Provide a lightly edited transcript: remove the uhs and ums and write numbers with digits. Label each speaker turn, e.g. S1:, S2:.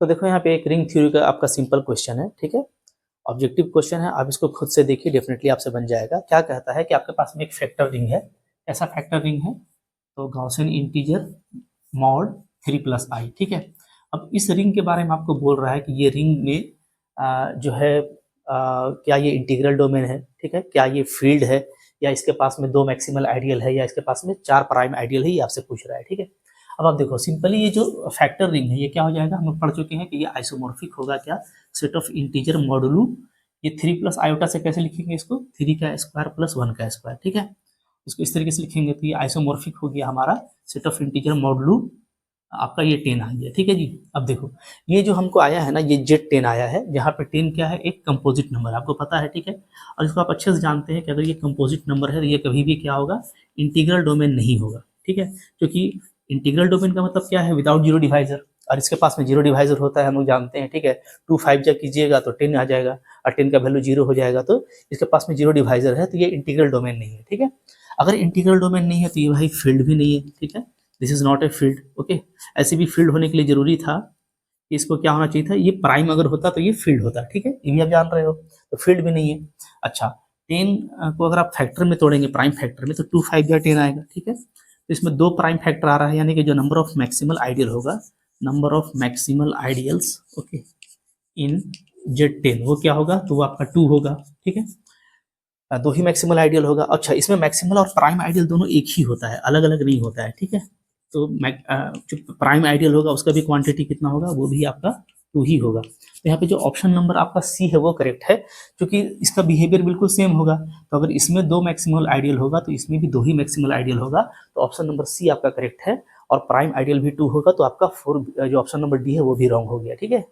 S1: तो देखो यहाँ पे एक रिंग थ्योरी का आपका सिंपल क्वेश्चन है, ठीक है, ऑब्जेक्टिव क्वेश्चन है, आप इसको खुद से देखिए, डेफिनेटली आपसे बन जाएगा। क्या कहता है कि आपके पास में एक फैक्टर रिंग है, ऐसा फैक्टर रिंग है, तो गॉसियन इंटीजर मॉड 3+i, ठीक है। अब इस रिंग के बारे में आपको बोल रहा है कि ये रिंग में जो है क्या ये इंटीग्रल डोमेन है, ठीक है, क्या ये फील्ड है, या इसके पास में 2 मैक्सिमल आइडियल है, या इसके पास में 4 प्राइम आइडियल है, ये आपसे पूछ रहा है, ठीक है। अब आप देखो सिंपली ये जो फैक्टर रिंग है ये क्या हो जाएगा, हम लोग पढ़ चुके हैं कि ये आइसोमॉर्फिक होगा, क्या, सेट ऑफ इंटीजर मॉडुलो, ये 3+ आयोटा से कैसे लिखेंगे इसको, 3 का स्क्वायर प्लस 1 का स्क्वायर, ठीक है। इसको इस तरीके से लिखेंगे तो ये आइसोमॉर्फिक हो गया हमारा सेट ऑफ इंटीजर मॉडुलो, आपका ये 10 आ गया, ठीक है जी। अब देखो ये जो हमको आया है ना, ये Z10 आया है, जहाँ पे 10 क्या है, एक कंपोजिट नंबर, आपको पता है, ठीक है। और इसको आप अच्छे से जानते हैं कि अगर ये कंपोजिट नंबर है तो ये कभी भी क्या होगा, इंटीग्रल डोमेन नहीं होगा, ठीक है, क्योंकि इंटीग्रल डोमेन का मतलब क्या है, विदाउट जीरो डिवाइजर, और इसके पास में जीरो डिवाइजर होता है, हम लोग जानते हैं, ठीक है। 2 5 जब कीजिएगा तो 10 आ जाएगा, और 10 का वैल्यू 0 हो जाएगा, तो इसके पास में जीरो डिवाइजर है, तो ये इंटीग्रल डोमेन नहीं है, ठीक है। अगर इंटीग्रल डोमेन नहीं है तो ये भाई फील्ड भी नहीं है, ठीक है, this is not a field, okay. ऐसे भी फील्ड होने के लिए जरूरी था कि इसको क्या होना चाहिए था, ये प्राइम अगर होता तो ये फील्ड होता, ठीक है, ये भी आप जान रहे हो, तो फील्ड भी नहीं है। अच्छा 10 को अगर आप फैक्टर में तोड़ेंगे, प्राइम फैक्टर में, तो 2 5 या 10 आएगा, ठीक है। तो इसमें 2 प्राइम फैक्टर आ रहा है, यानी कि जो नंबर ऑफ मैक्सिमल आइडियल होगा, number of maximal ideals, okay, in Z10 वो क्या होगा, तो वो आपका 2 होगा, ठीक है। 2 ही मैक्सिमल आइडियल होगा। अच्छा इसमें मैक्सिमल और प्राइम आइडियल दोनों एक ही होता है, अलग अलग नहीं होता है, ठीक है। तो जो प्राइम आइडियल होगा उसका भी क्वांटिटी कितना होगा, वो भी आपका 2 ही होगा। तो यहाँ पे जो ऑप्शन नंबर आपका सी है वो करेक्ट है, क्योंकि इसका बिहेवियर बिल्कुल सेम होगा। तो अगर इसमें 2 मैक्सिमल आइडियल होगा तो इसमें भी 2 ही मैक्सिमल आइडियल होगा, तो ऑप्शन नंबर सी आपका करेक्ट है। और प्राइम आइडियल भी 2 होगा, तो आपका 4 जो ऑप्शन नंबर डी है वो भी रॉन्ग हो गया, ठीक है।